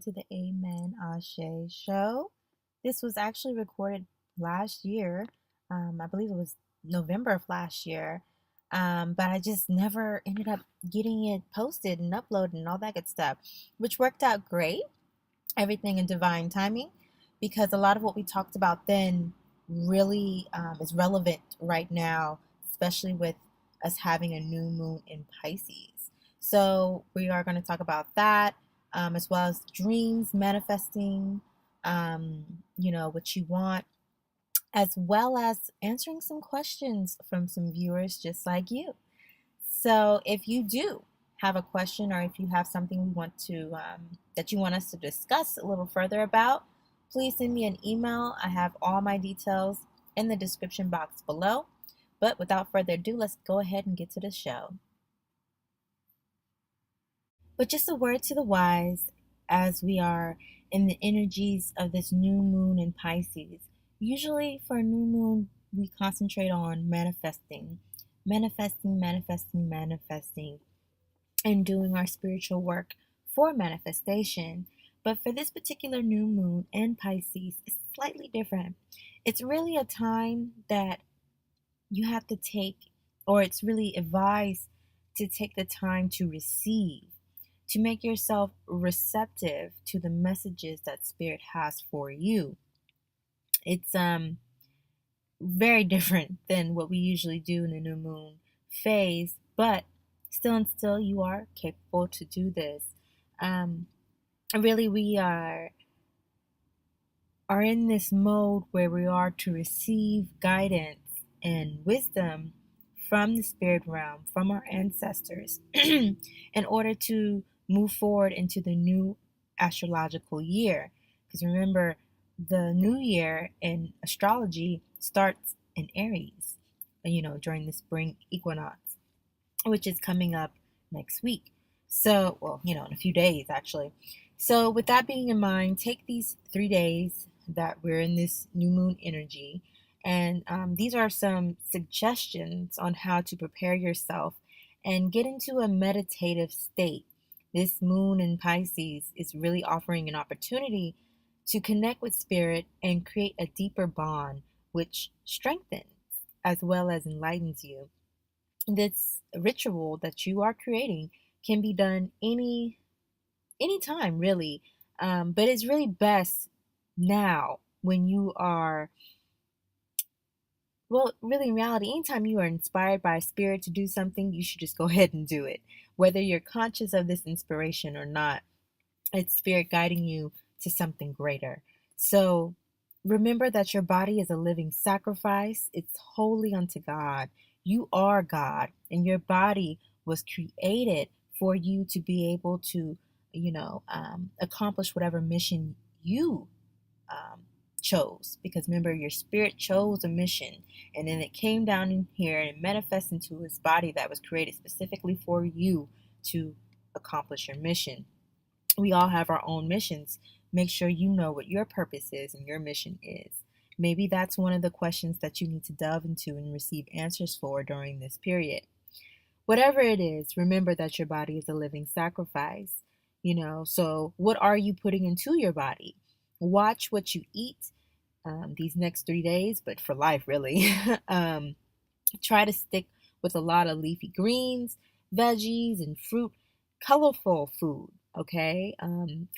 to the Amen Ashe show. This was actually recorded last year. I believe it was November of last year. But I just never ended up getting it posted and uploaded and all that good stuff, which worked out great. Everything in divine timing, because a lot of what we talked about then really is relevant right now, especially with us having a new moon in Pisces. So we are going to talk about that, as well as dreams, manifesting, what you want, as well as answering some questions from some viewers just like you. So if you do have a question, or if you have something we want to that you want us to discuss a little further about, please send me an email. I have all my details in the description box below. But without further ado, let's go ahead and get to the show. But just a word to the wise, as we are in the energies of this new moon in Pisces. Usually for a new moon, we concentrate on manifesting, manifesting, and doing our spiritual work for manifestation. But for this particular new moon in Pisces, it's slightly different. It's really a time that you have to take, or it's really advised to take the time to receive, to make yourself receptive to the messages that Spirit has for you. It's very different than what we usually do in the new moon phase, but still and still you are capable to do this. Really, we are in this mode where we are to receive guidance and wisdom from the spirit realm, from our ancestors, in order to move forward into the new astrological year. Because remember, the new year in astrology starts in Aries, during the spring equinox, which is coming up next week. So, well, in a few days actually. So, with that being in mind, take these 3 days that we're in this new moon energy, and these are some suggestions on how to prepare yourself and get into a meditative state. This moon in Pisces is really offering an opportunity to connect with spirit and create a deeper bond, which strengthens as well as enlightens you. This ritual that you are creating can be done anytime really, but it's really best now when you are, well, really, in reality, anytime you are inspired by a spirit to do something, you should just go ahead and do it, whether you're conscious of this inspiration or not. It's spirit guiding you to something greater. So remember that your body is a living sacrifice. It's holy unto God. You are God, and your body was created for you to be able to, accomplish whatever mission you um, chose. Because remember, your spirit chose a mission, and then it came down in here and manifested into his body that was created specifically for you to accomplish your mission. We all have our own missions. Make sure you know what your purpose is and your mission is. Maybe that's one of the questions that you need to delve into and receive answers for during this period. Whatever it is, remember that your body is a living sacrifice. So what are you putting into your body? Watch what you eat these next 3 days, but for life, really. Try to stick with a lot of leafy greens, veggies, and fruit, colorful food. Okay,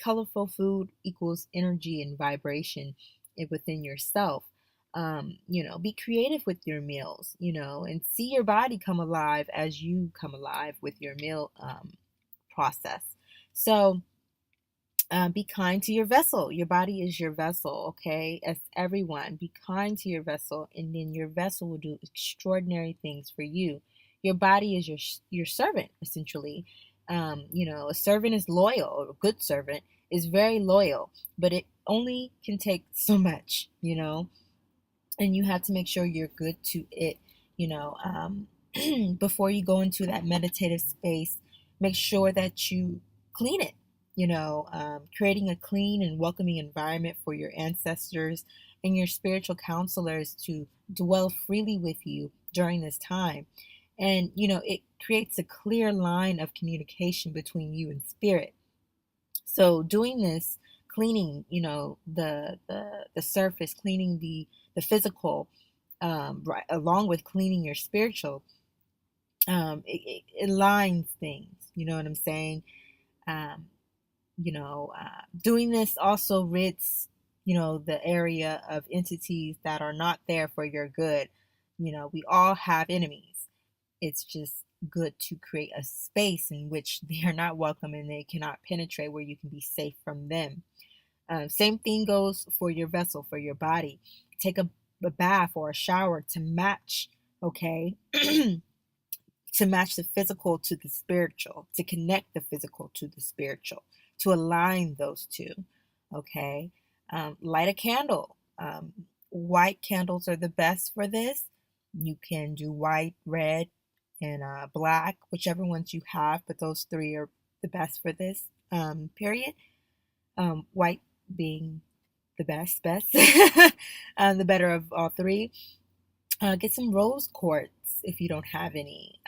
colorful food equals energy and vibration within yourself. Be creative with your meals, and see your body come alive as you come alive with your meal process. So, be kind to your vessel. Your body is your vessel, okay? As everyone, be kind to your vessel, and then your vessel will do extraordinary things for you. Your body is your servant, essentially. A servant is loyal. A good servant is very loyal, but it only can take so much, and you have to make sure you're good to it, before you go into that meditative space. Make sure that you clean it, creating a clean and welcoming environment for your ancestors and your spiritual counselors to dwell freely with you during this time. And, it creates a clear line of communication between you and spirit. So doing this, cleaning, the surface, cleaning the physical, right, along with cleaning your spiritual, it aligns things. You know what I'm saying? Um, Doing this also rids, the area of entities that are not there for your good. We all have enemies. It's just good to create a space in which they are not welcome and they cannot penetrate, where you can be safe from them. Same thing goes for your vessel, for your body. Take a bath or a shower to match, okay? To match the physical to the spiritual, to connect the physical to the spiritual, to align those two. Okay. Light a candle. White candles are the best for this. You can do white, red, and black, whichever ones you have, but those three are the best for this period. White being the best, the better of all three. Get some rose quartz if you don't have any.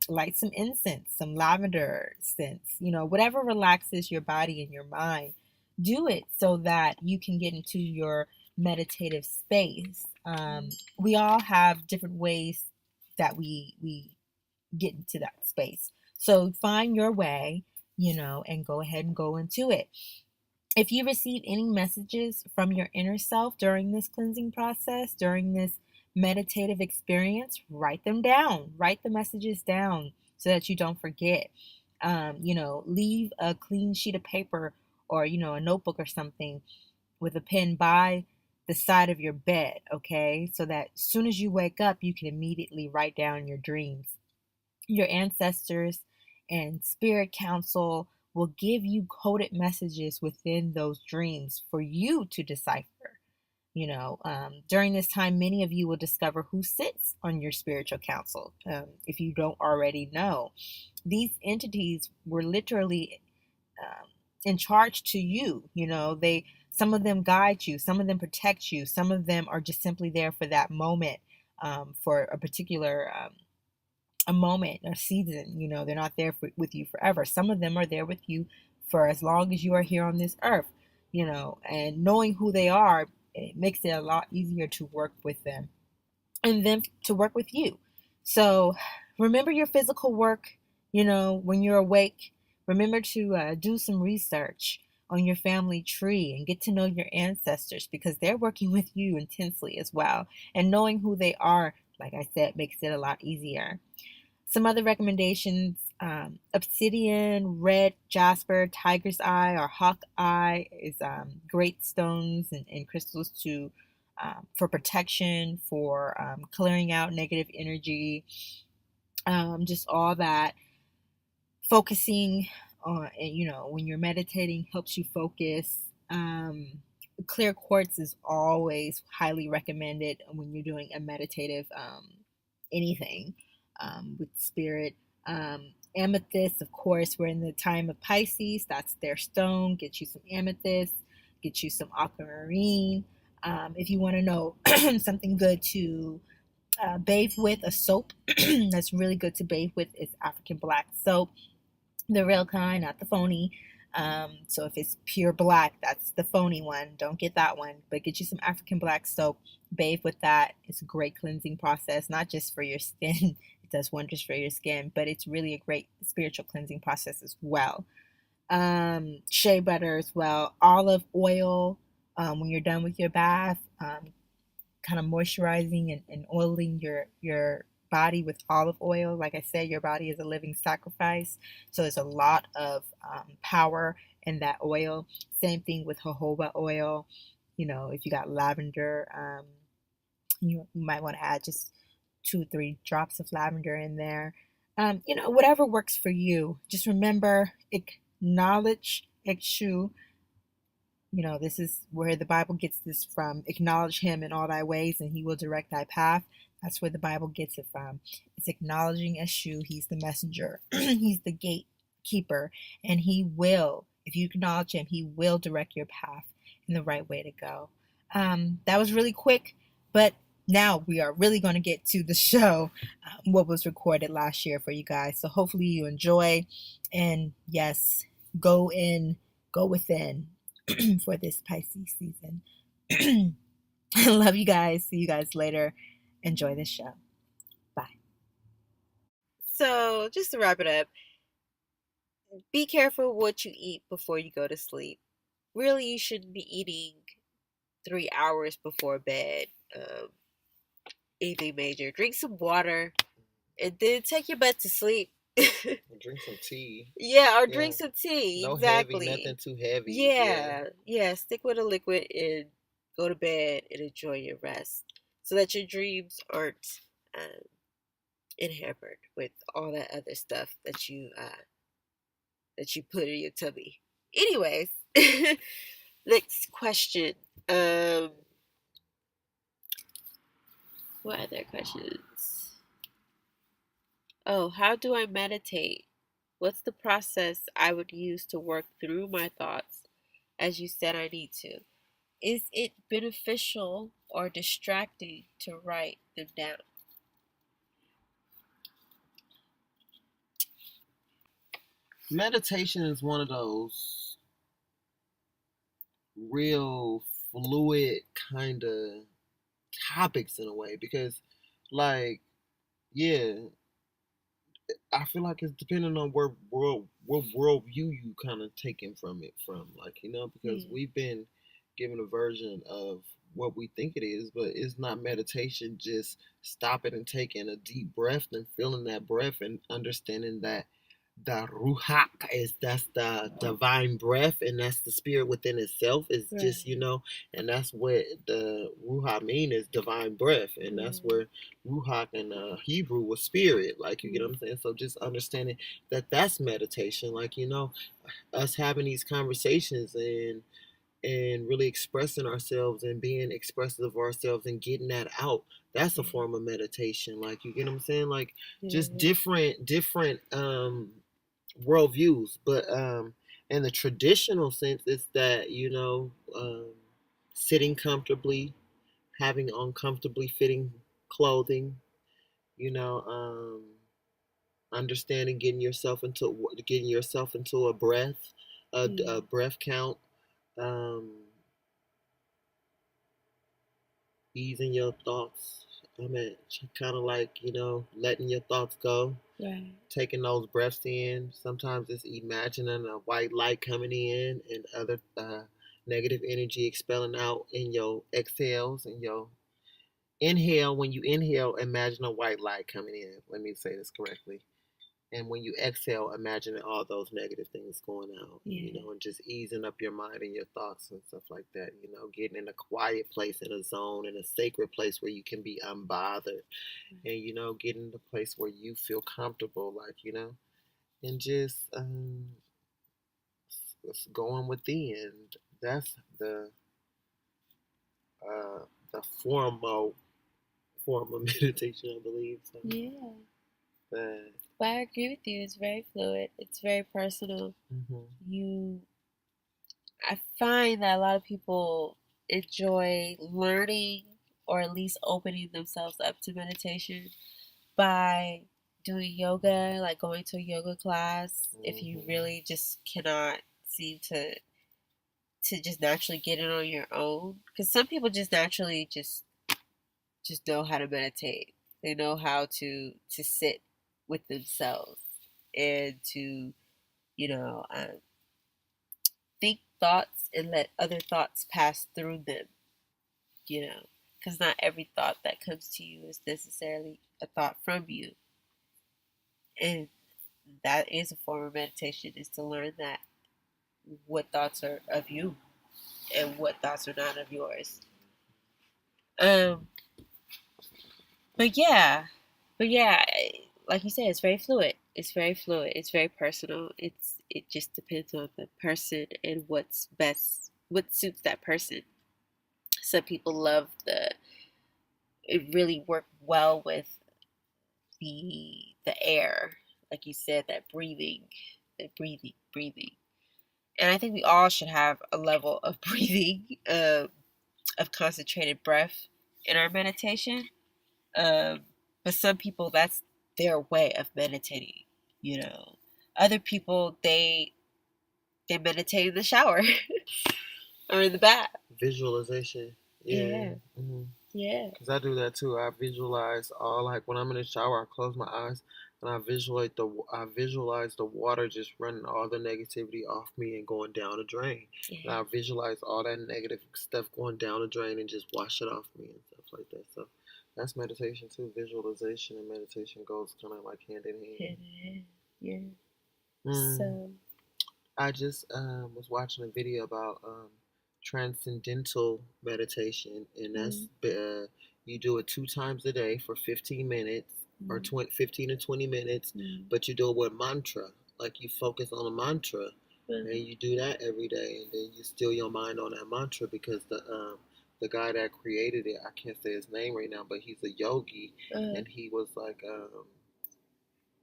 Light some incense, some lavender scents, whatever relaxes your body and your mind. Do it so that you can get into your meditative space. We all have different ways that we get into that space. So find your way, and go ahead and go into it. If you receive any messages from your inner self during this cleansing process, during this meditative experience, write them down. Write the messages down so that you don't forget. Leave a clean sheet of paper or, a notebook or something with a pen by the side of your bed, okay? So that as soon as you wake up, you can immediately write down your dreams. Your ancestors and spirit council will give you coded messages within those dreams for you to decipher. During this time, many of you will discover who sits on your spiritual council, if you don't already know. These entities were literally in charge to you. Some of them guide you, some of them protect you, some of them are just simply there for that moment, for a particular a moment or season. They're not there with you forever. Some of them are there with you for as long as you are here on this earth. And knowing who they are, it makes it a lot easier to work with them and them to work with you. So remember your physical work. When you're awake, remember to do some research on your family tree and get to know your ancestors, because they're working with you intensely as well. And knowing who they are, like I said, makes it a lot easier. Some other recommendations: obsidian, red jasper, tiger's eye, or hawk eye is great stones and crystals to for protection, for clearing out negative energy, just all that. Focusing on, when you're meditating, helps you focus. Clear quartz is always highly recommended when you're doing a meditative anything with spirit. Amethyst, of course, we're in the time of Pisces. That's their stone. Get you some amethyst. Get you some aquamarine. If you want to know something good to bathe with, a soap that's really good to bathe with is African black soap. The real kind, not the phony. So if it's pure black, that's the phony one. Don't get that one, but get you some African black soap. Bathe with that. It's a great cleansing process, not just for your skin. It does wonders for your skin, but it's really a great spiritual cleansing process as well. Shea butter as well. Olive oil, when you're done with your bath, kind of moisturizing and oiling your body with olive oil. Like I said, your body is a living sacrifice, so there's a lot of power in that oil. Same thing with jojoba oil. If you got lavender, you might want to add just 2-3 drops of lavender in there. Whatever works for you. Just remember, acknowledge Exu. This is where the Bible gets this from. Acknowledge him in all thy ways and he will direct thy path. That's where the Bible gets it from. It's acknowledging Eshu. He's the messenger. He's the gatekeeper. And he will, if you acknowledge him, he will direct your path in the right way to go. That was really quick, but now we are really going to get to the show, what was recorded last year for you guys. So hopefully you enjoy. And yes, go in go within for this Pisces season. I love you guys. See you guys later. Enjoy the show. Bye. So, just to wrap it up, be careful what you eat before you go to sleep. Really, you shouldn't be eating 3 hours before bed. Anything major. Drink some water and then take your butt to sleep. Drink some tea. Yeah, or drink some tea. No exactly. Heavy, nothing too heavy. Yeah. Stick with a liquid and go to bed and enjoy your rest, so that your dreams aren't hampered with all that other stuff that you put in your tummy. Anyways, next question. What other questions? Oh, how do I meditate? What's the process I would use to work through my thoughts as you said I need to? Is it beneficial or distracting to write them down? Meditation is one of those real fluid kind of topics in a way because, like, yeah, I feel like it's depending on what worldview you kind of taking from it from, like, because we've been given a version of what we think it is, but it's not meditation. Just stopping and taking a deep breath and feeling that breath and understanding that the ruach that's the divine breath, and that's the spirit within itself. Is just and that's what the ruach mean is divine breath, and that's where ruach in Hebrew was spirit. Like, you get what I'm saying. So just understanding that that's meditation. Like, us having these conversations and really expressing ourselves and being expressive of ourselves and getting that out. That's a form of meditation. Like, you get what I'm saying? Like, just different worldviews. But in the traditional sense, it's that sitting comfortably, having uncomfortably fitting clothing, you know, understanding getting yourself into a breath, a breath count, um, easing your thoughts. I mean, kind of like, letting your thoughts go. Right. Taking those breaths in. Sometimes it's imagining a white light coming in and other negative energy expelling out in your exhales and your inhale. When you inhale, imagine a white light coming in. Let me say this correctly. And when you exhale, imagining all those negative things going out, and just easing up your mind and your thoughts and stuff like that, getting in a quiet place, in a zone, in a sacred place where you can be unbothered, and, getting in a place where you feel comfortable, like, and just going within. That's uh, the form of meditation, I believe. So, yeah. But I agree with you. It's very fluid. It's very personal. I find that a lot of people enjoy learning or at least opening themselves up to meditation by doing yoga, like going to a yoga class. If you really just cannot seem to just naturally get it on your own, because some people just naturally just know how to meditate. They know how to sit with themselves and to think thoughts and let other thoughts pass through them. Because not every thought that comes to you is necessarily a thought from you, and that is a form of meditation, is to learn that what thoughts are of you and what thoughts are not of yours. But yeah, like you said, it's very fluid. It's very fluid. It's very personal. It just depends on the person and what suits that person. Some people love it really worked well with the air, like you said, that breathing, breathing. And I think we all should have a level of breathing, of concentrated breath in our meditation. But some people, that's their way of meditating. Other people, they They meditate in the shower or in the bath. Visualization. Yeah. Yeah. Yeah. Because I do that too. I visualize all, like when I'm in the shower, I close my eyes and I visualize the water just running all the negativity off me and going down the drain. And Yeah. I visualize all that negative stuff going down the drain and just wash it off me and stuff like that. So that's meditation too. Visualization and meditation goes kind of like hand in hand. Yeah. Mm. So I just was watching a video about transcendental meditation, and that's you do it 2 times a day for 15 minutes or 15 to 20 minutes, but you do it with mantra. Like you focus on a mantra, and you do that every day, and then you still your mind on that mantra because the guy that created it, I can't say his name right now, but he's a yogi, and he was like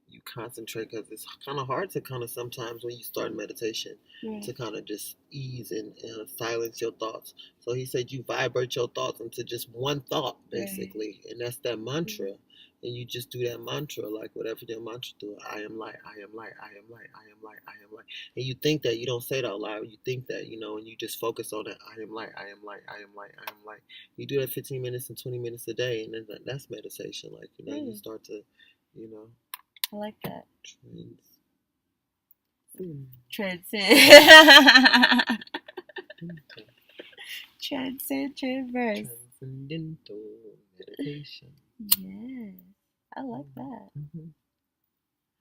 you concentrate because it's kind of hard to kind of sometimes when you start meditation to kind of just ease and silence your thoughts. So he said you vibrate your thoughts into just one thought basically, and that's that mantra. And you just do that mantra, like whatever your mantra do. I am light, I am light, I am light, I am light, I am light. And you think that, you don't say it out loud. You think that, and you just focus on that. I am light, I am light, I am light, I am light. You do that 15 minutes and 20 minutes a day, and then that's meditation. Like, you start to, I like that. Transverse. Transcendental meditation. Yeah, I like that.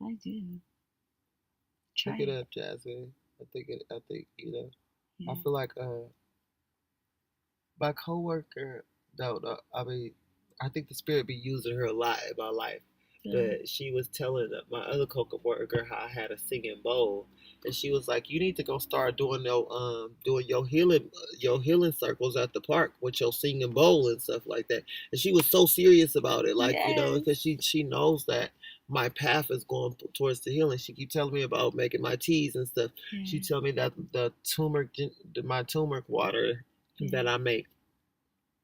I do. Check it up, Jasmine. I think I feel like my coworker, though, I think the spirit be using her a lot in my life. But she was telling my other coworker how I had a singing bowl, and she was like, "You need to go start doing your healing circles at the park with your singing bowl and stuff like that." And she was so serious about it, like because she knows that my path is going towards the healing. She keep telling me about making my teas and stuff. She tell me that my turmeric water that I make,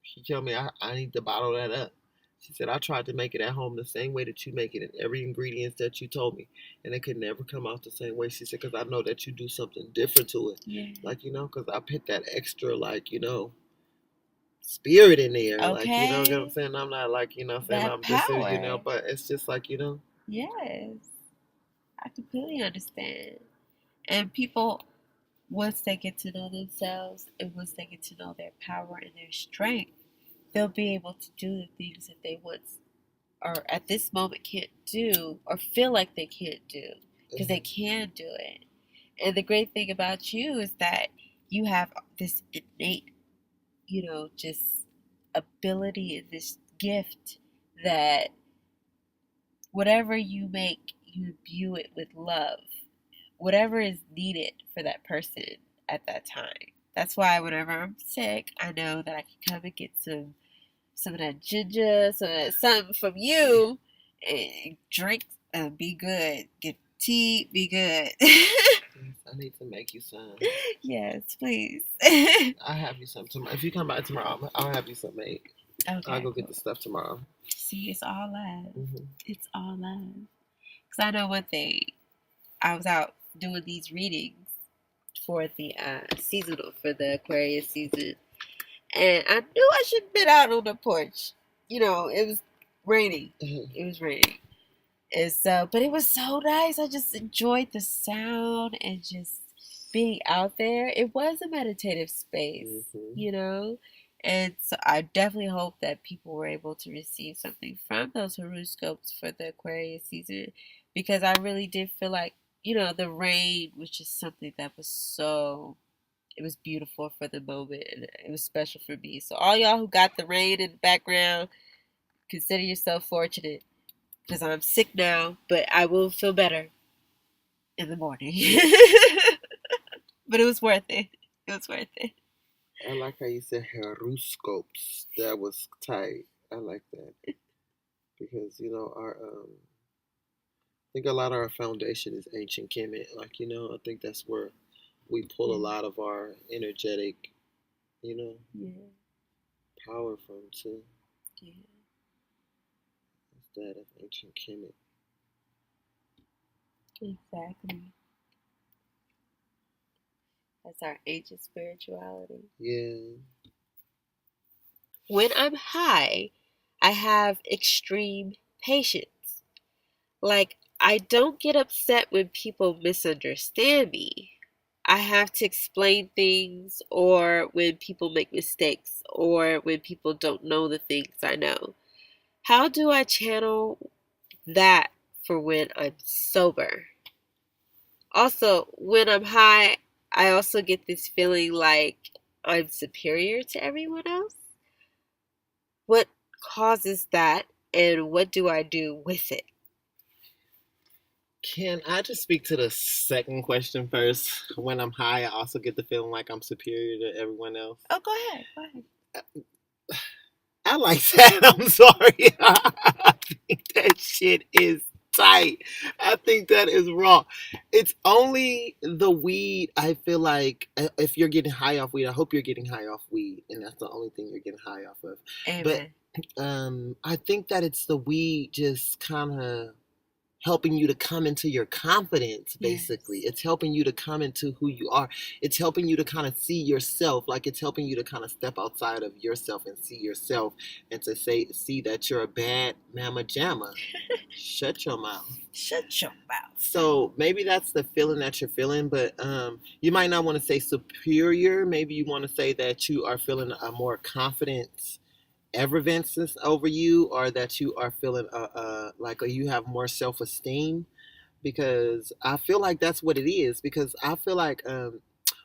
she told me I need to bottle that up. She said, I tried to make it at home the same way that you make it in every ingredient that you told me, and it could never come out the same way. She said, because I know that you do something different to it. Yeah. Like, because I put that extra, like, spirit in there. Okay. Like, you know what I'm saying? I'm not like, saying that I'm power. this is, but it's just like, Yes. I completely understand. And people, once they get to know themselves and once they get to know their power and their strength, they'll be able to do the things that they once or at this moment can't do or feel like they can't do because they can do it. And the great thing about you is that you have this innate, just ability and this gift that whatever you make, you imbue it with love. Whatever is needed for that person at that time. That's why whenever I'm sick, I know that I can come and get some of that ginger, something from you, and drink and be good. Get tea, be good. I need to make you some. Yes, please. I'll have you some tomorrow. If you come by tomorrow, I'll have you some made. Okay, I'll go get the stuff tomorrow. See, it's all love. It's all love. Because I know one thing. I was out doing these readings for the seasonal, for the Aquarius season. And I knew I should have been out on the porch. It was raining. It was raining. And so, but it was so nice. I just enjoyed the sound and just being out there. It was a meditative space, And so I definitely hope that people were able to receive something from those horoscopes for the Aquarius season, because I really did feel like, the rain was just something that was it was beautiful for the moment, and it was special for me. So all y'all who got the rain in the background, consider yourself fortunate, because I'm sick now, but I will feel better in the morning. But it was worth it. It was worth it. I like how you said horoscopes. That was tight. I like that. Because, our I think a lot of our foundation is ancient Kemet. Like, I think that's where we pull a lot of our energetic, power from too. Yeah. It's that of ancient Kemet. Exactly. That's our ancient spirituality. Yeah. When I'm high, I have extreme patience. Like, I don't get upset when people misunderstand me. I have to explain things, or when people make mistakes, or when people don't know the things I know. How do I channel that for when I'm sober? Also, when I'm high, I also get this feeling like I'm superior to everyone else. What causes that, and what do I do with it? Can I just speak to the second question first? When I'm high, I also get the feeling like I'm superior to everyone else. Oh, go ahead. Go ahead. I like that. I'm sorry. I think that shit is tight. I think that is raw. It's only the weed. I feel like if you're getting high off weed, I hope you're getting high off weed, and that's the only thing you're getting high off of. But Amen. I think that it's the weed just kind of helping you to come into your confidence. Basically, Yes. it's helping you to come into who you are. It's helping you to kind of see yourself, like it's helping you to kind of step outside of yourself and see yourself, and to see that you're a bad mama jamma. Shut your mouth. Shut your mouth. So maybe that's the feeling that you're feeling, but you might not want to say superior. Maybe you want to say that you are feeling a more confidence effervescence over you, or that you are feeling like you have more self-esteem, because I feel like that's what it is. Because I feel like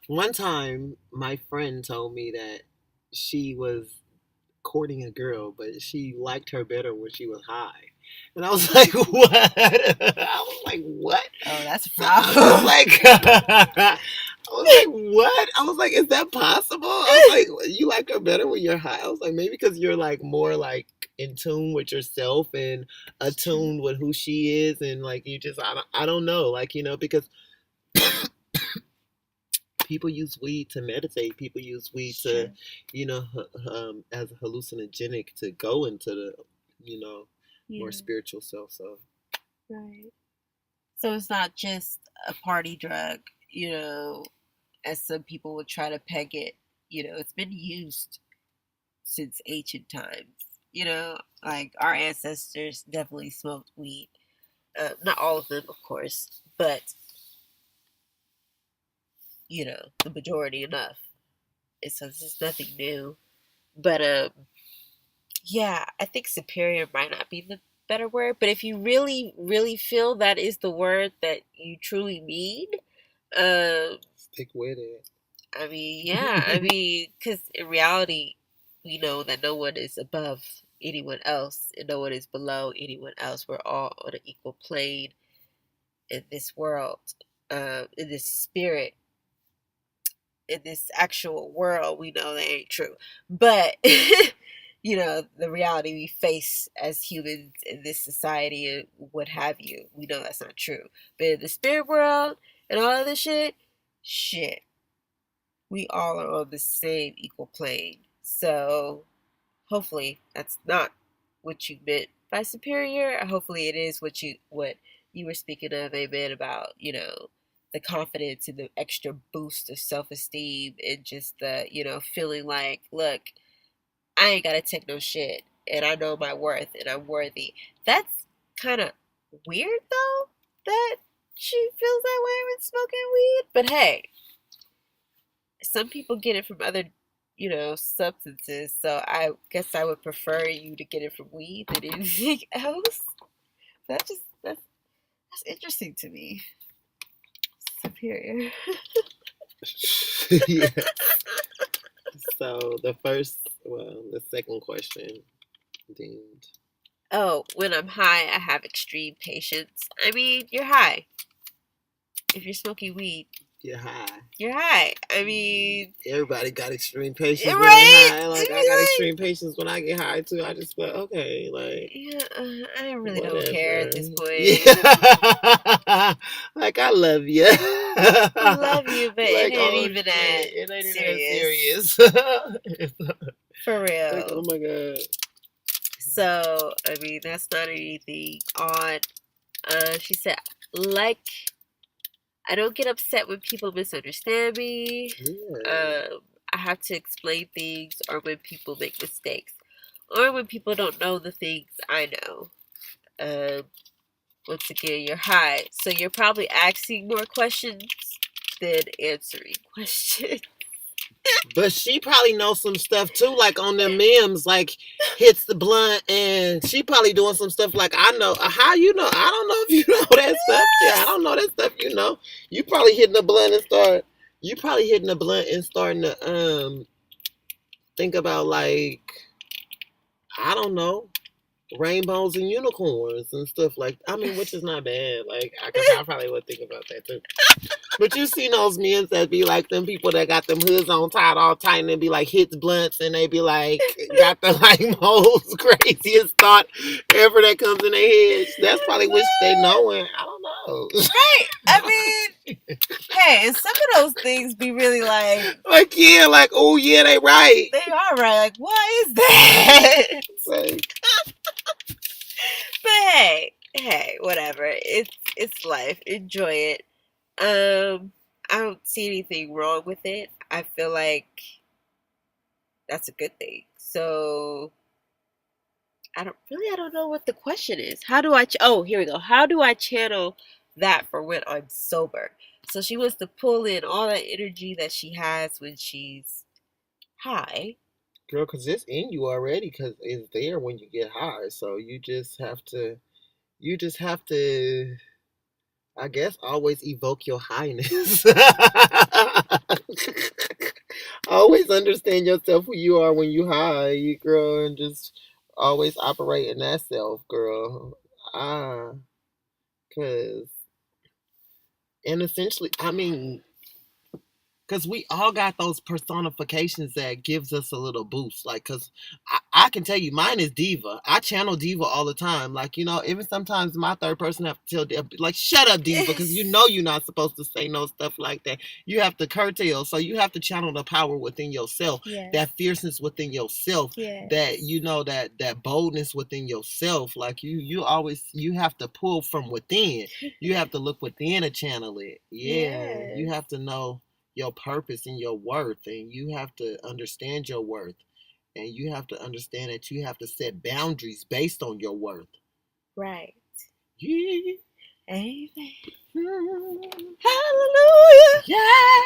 one time my friend told me that she was courting a girl, but she liked her better when she was high. And I was like, what? I was like, what? Oh, that's a So I problem. was like, I was like, what? I was like, is that possible? I was like, you like her better when you're high? I was like, maybe because you're like more like in tune with yourself and attuned with who she is, and like you just, I don't know, like, because people use weed to meditate. People use weed to, as a hallucinogenic to go into the, more Yeah. spiritual self. So Right. So it's not just a party drug, as some people would try to peg it. It's been used since ancient times. Like our ancestors definitely smoked weed. Not all of them, of course, but the majority enough. So this is nothing new. But yeah, I think superior might not be the better word. But if you really, really feel that is the word that you truly mean, stick with it. I mean, yeah, because in reality, we know that no one is above anyone else, and no one is below anyone else. We're all on an equal plane in this world, in this spirit, in this actual world. We know that ain't true, but the reality we face as humans in this society and what have you, we know that's not true. But in the spirit world and all of this shit, we all are on the same equal plane. So hopefully that's not what you meant by superior. Hopefully it is what you were speaking of, amen, about, the confidence and the extra boost of self esteem, and just the, feeling like, look, I ain't gotta take no shit, and I know my worth and I'm worthy. That's kinda weird though, that she feels that way when smoking weed. But hey, some people get it from other, substances. So I guess I would prefer you to get it from weed than anything else. That's interesting to me. Superior. Yeah. So the second question deemed. Oh, when I'm high, I have extreme patience. I mean, you're high. If you're smoking weed, You're high. you're high. I mean, Everybody got extreme patience when they right? high. Like I got Like, extreme patience when I get high too. I just feel okay, like yeah, I really don't care at whatever. this point. Yeah, like I love you. Love you, but it Like ain't oh even shit, that it ain't even that serious. serious. For Like oh real. my god. So, I mean, that's not anything odd. She said, like I don't get upset when people misunderstand me. Yeah. I have to explain things, or when people make mistakes, or when people don't know the things I know. Um, Once again, you're high, so you're probably asking more questions than answering questions. But she probably knows some stuff too, like on them memes, like hits the blunt, and she probably doing some stuff like I know. How you know? I don't know if you know that stuff. Yeah, I don't know that stuff. You know, you probably hitting the blunt and start. You probably hitting the blunt and starting to think about like I don't know rainbows and unicorns and stuff like. I mean, which is not bad. Like I probably would think about that too. But you see those men that be like them people that got them hoods on tied all tight and they be like hits blunts and they be like got the like most craziest thought ever that comes in their heads. That's probably which they knowing. I don't know. Right. I mean, hey, some of those things be really like yeah, like oh yeah, they right. they are right. Like, why is that? Like, But hey, whatever. It's life. Enjoy it. I don't see anything wrong with it. I feel like that's a good thing. So I don't know what the question is. How do I? Oh, here we go. How do I channel that for when I'm sober? So she wants to pull in all that energy that she has when she's high. girl, because it's in you already because it's there when you get high. So you just have to. You just have to. I guess always evoke your highness. Always understand yourself who you are when you high, you girl, and just always operate in that self, girl. Ah, cause and essentially, I mean, because we all got those personifications that gives us a little boost. Like, because I can tell you, mine is diva. I channel diva all the time. Like, you know, even sometimes my third person have to tell, like, shut up, diva, because you know you're not supposed to say no stuff like that. You have to curtail. So you have to channel the power within yourself, Yes. that fierceness within yourself, Yes. that, you know, that boldness within yourself. Like, you always, you have to pull from within. You have to look within to channel it. Yeah. Yes. You have to know your purpose and your worth, and you have to understand your worth, and you have to understand that you have to set boundaries based on your worth. Right. Yeah. Amen. Hallelujah. Yeah.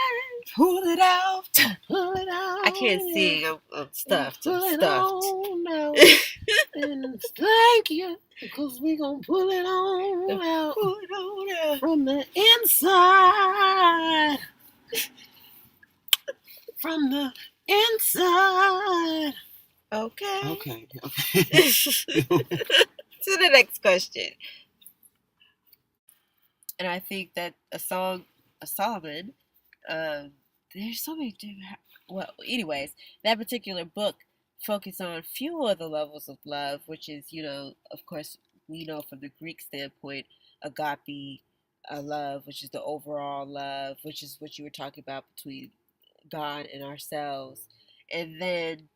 Pull it out. Pull it out. I can't sing. I'm stuffed. Pull I'm it stuffed. on now. And thank you, because we gonna pull it on out. Pull it on out. From the inside. From the inside. Okay. Okay. To the next question. And I think that a Solomon, there's so many different. Well, anyways, that particular book focused on few of the levels of love, which is, of course, we know from the Greek standpoint, agape, love, which is the overall love, which is what you were talking about between God and ourselves, and then,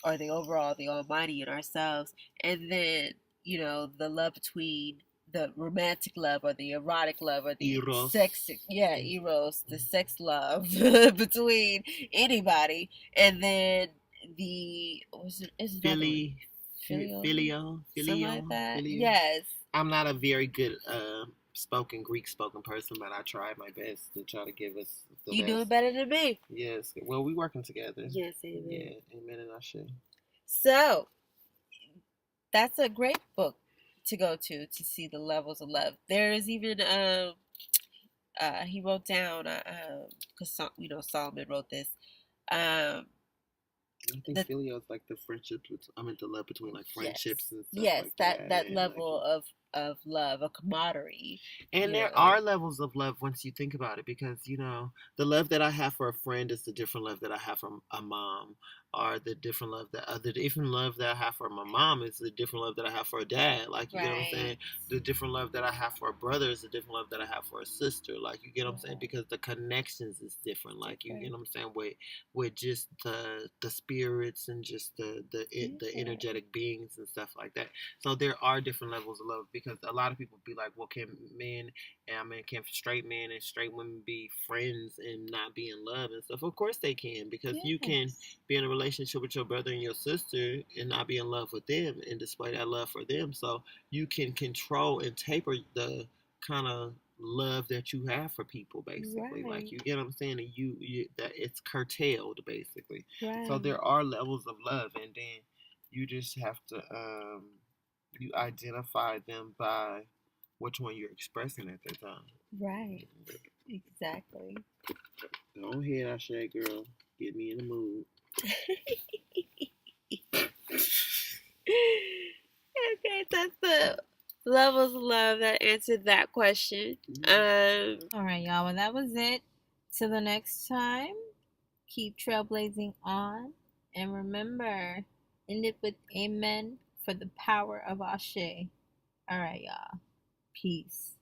or the overall, the Almighty and ourselves, and then, the love between the romantic love or the erotic love or the Eros. sex, eros, the sex love between anybody, and then the Filio, something like that. Yes. I'm not a very good Greek spoken person, but I try my best to try to give us the You best. do it better than me. Yes. Well, we working together. Yes, amen. Yeah, amen, and I should. So that's a great book to go to see the levels of love. There is even he wrote down because Solomon wrote this. I think filio is like the friendships. The love between like friendships and stuff. Yes, like that level of love, a camaraderie. And there are levels of love once you think about it, because the love that I have for a friend is the different love that I have for a mom, or the different love that I have for my mom is the different love that I have for a dad. Like, you get what I'm saying? The different love that I have for a brother is the different love that I have for a sister. Like, you get what I'm saying? Because the connections is different. Like, you get what I'm saying? With just the spirits and just the energetic beings and stuff like that. So there are different levels of love, because because a lot of people be like, well, can men and I mean, can straight men and straight women be friends and not be in love and stuff? Of course they can, because you can Yes. be in a relationship with your brother and your sister and not be in love with them and display that love for them. So you can control and taper the kind of love that you have for people, basically. Like, Right. you get what I'm saying? And you that it's curtailed, basically. So Right. there are levels of love, and then you just have to you identify them by which one you're expressing at that time. Right. Exactly. Go ahead, I say, girl. Get me in the mood. Okay, that's the levels of love that answered that question. All right, y'all. Well, that was it. Till the next time, keep trailblazing on. And remember, end it with amen for the power of Ashe. All right, y'all. Peace.